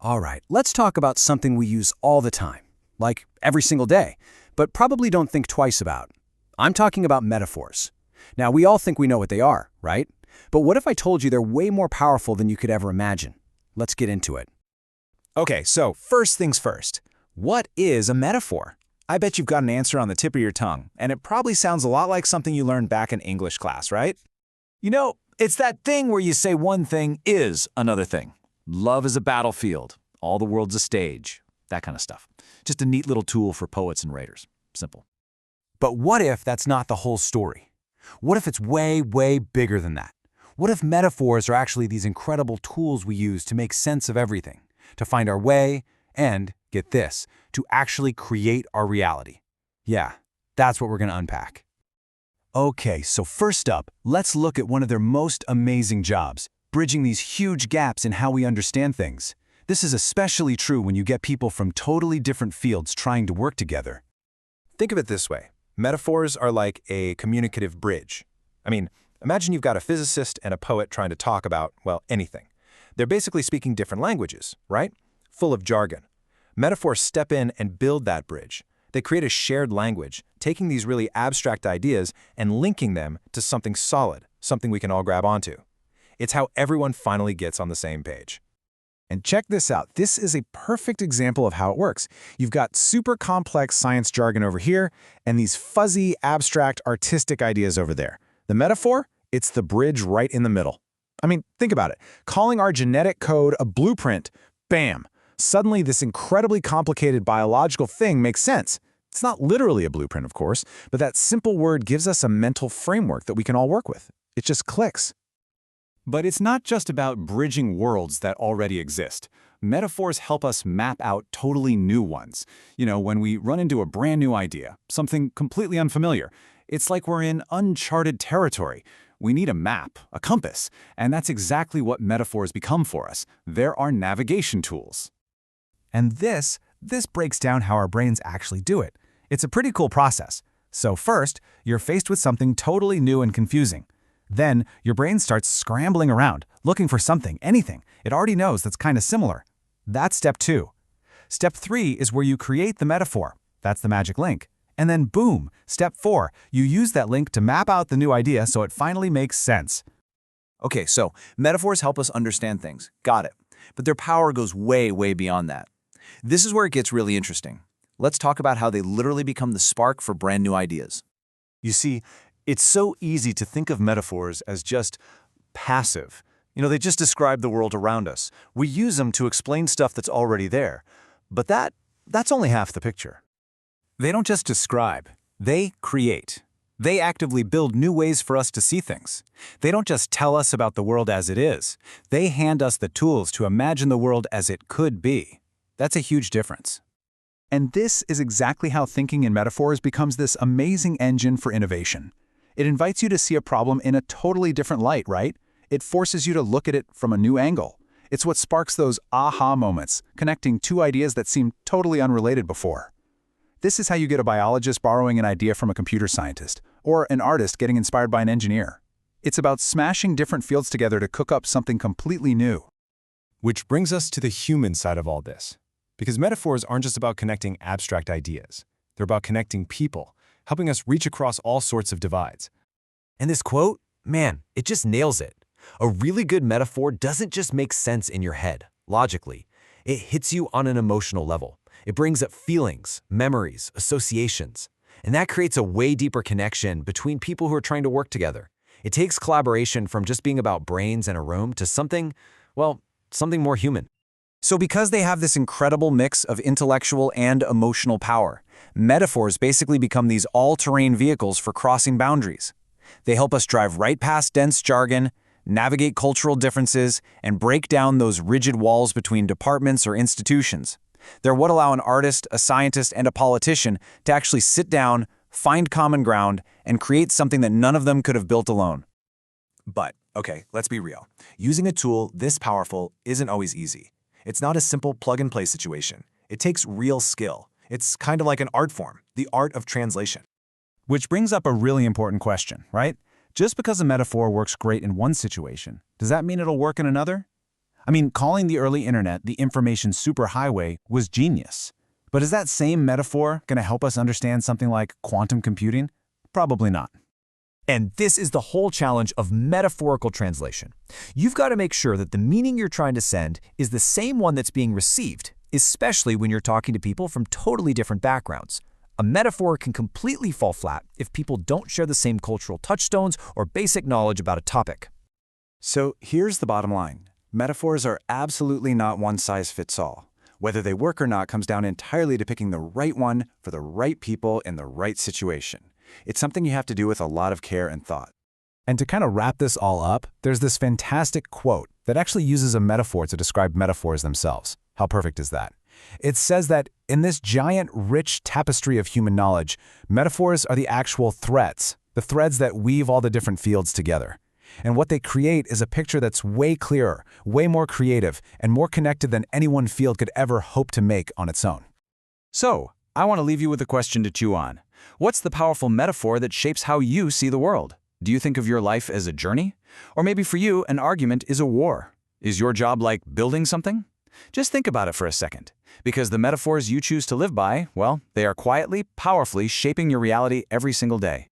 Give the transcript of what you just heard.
All right, let's talk about something we use all the time, like every single day, but probably don't think twice about. I'm talking about metaphors. Now, we all think we know what they are, right? But what if I told you they're way more powerful than you could ever imagine? Let's get into it. Okay, so first things first. What is a metaphor? I bet you've got an answer on the tip of your tongue, and it probably sounds a lot like something you learned back in English class, right? You know, it's that thing where you say one thing is another thing. Love is a battlefield. All the world's a stage. That kind of stuff. Just a neat little tool for poets and writers. Simple. But what if that's not the whole story? What if it's way, way bigger than that? What if metaphors are actually these incredible tools we use to make sense of everything, to find our way, and, get this, to actually create our reality? Yeah, that's what we're going to unpack. Okay, so first up, let's look at one of their most amazing jobs, bridging these huge gaps in how we understand things. This is especially true when you get people from totally different fields trying to work together. Think of it this way. Metaphors are like a communicative bridge. I mean, imagine you've got a physicist and a poet trying to talk about, well, anything. They're basically speaking different languages, right? Full of jargon. Metaphors step in and build that bridge. They create a shared language, taking these really abstract ideas and linking them to something solid, something we can all grab onto. It's how everyone finally gets on the same page. And check this out. This is a perfect example of how it works. You've got super complex science jargon over here, and these fuzzy, abstract, artistic ideas over there. The metaphor? It's the bridge right in the middle. I mean, think about it. Calling our genetic code a blueprint, bam! Suddenly this incredibly complicated biological thing makes sense. It's not literally a blueprint, of course, but that simple word gives us a mental framework that we can all work with. It just clicks. But it's not just about bridging worlds that already exist. Metaphors help us map out totally new ones. You know, when we run into a brand new idea, something completely unfamiliar, it's like we're in uncharted territory. We need a map, a compass, and that's exactly what metaphors become for us. They're our navigation tools. And this breaks down how our brains actually do it. It's a pretty cool process. So first, you're faced with something totally new and confusing. Then, your brain starts scrambling around, looking for something, anything, it already knows that's kind of similar. That's step 2. Step 3 is where you create the metaphor. That's the magic link. And then boom, step 4, you use that link to map out the new idea so it finally makes sense. Okay, so metaphors help us understand things. Got it. But their power goes way, way beyond that. This is where it gets really interesting. Let's talk about how they literally become the spark for brand new ideas. You see, it's so easy to think of metaphors as just passive. You know, they just describe the world around us. We use them to explain stuff that's already there. But that's only half the picture. They don't just describe, they create. They actively build new ways for us to see things. They don't just tell us about the world as it is. They hand us the tools to imagine the world as it could be. That's a huge difference. And this is exactly how thinking in metaphors becomes this amazing engine for innovation. It invites you to see a problem in a totally different light, right? It forces you to look at it from a new angle. It's what sparks those aha moments, connecting two ideas that seemed totally unrelated before. This is how you get a biologist borrowing an idea from a computer scientist, or an artist getting inspired by an engineer. It's about smashing different fields together to cook up something completely new. Which brings us to the human side of all this. Because metaphors aren't just about connecting abstract ideas. They're about connecting people, helping us reach across all sorts of divides. And this quote, man, it just nails it. A really good metaphor doesn't just make sense in your head, logically. It hits you on an emotional level. It brings up feelings, memories, associations. And that creates a way deeper connection between people who are trying to work together. It takes collaboration from just being about brains and a room to something, well, something more human. So because they have this incredible mix of intellectual and emotional power, metaphors basically become these all-terrain vehicles for crossing boundaries. They help us drive right past dense jargon, navigate cultural differences, and break down those rigid walls between departments or institutions. They're what allow an artist, a scientist, and a politician to actually sit down, find common ground, and create something that none of them could have built alone. But, okay, let's be real. Using a tool this powerful isn't always easy. It's not a simple plug-and-play situation. It takes real skill. It's kind of like an art form, the art of translation. Which brings up a really important question, right? Just because a metaphor works great in one situation, does that mean it'll work in another? I mean, calling the early internet the information superhighway was genius. But is that same metaphor going to help us understand something like quantum computing? Probably not. And this is the whole challenge of metaphorical translation. You've got to make sure that the meaning you're trying to send is the same one that's being received, especially when you're talking to people from totally different backgrounds. A metaphor can completely fall flat if people don't share the same cultural touchstones or basic knowledge about a topic. So here's the bottom line. Metaphors are absolutely not one-size-fits-all. Whether they work or not comes down entirely to picking the right one for the right people in the right situation. It's something you have to do with a lot of care and thought. And to kind of wrap this all up, there's this fantastic quote that actually uses a metaphor to describe metaphors themselves. How perfect is that? It says that in this giant, rich tapestry of human knowledge, metaphors are the actual threads, the threads that weave all the different fields together. And what they create is a picture that's way clearer, way more creative, and more connected than any one field could ever hope to make on its own. So, I want to leave you with a question to chew on. What's the powerful metaphor that shapes how you see the world? Do you think of your life as a journey? Or maybe for you, an argument is a war. Is your job like building something? Just think about it for a second. Because the metaphors you choose to live by, well, they are quietly, powerfully shaping your reality every single day.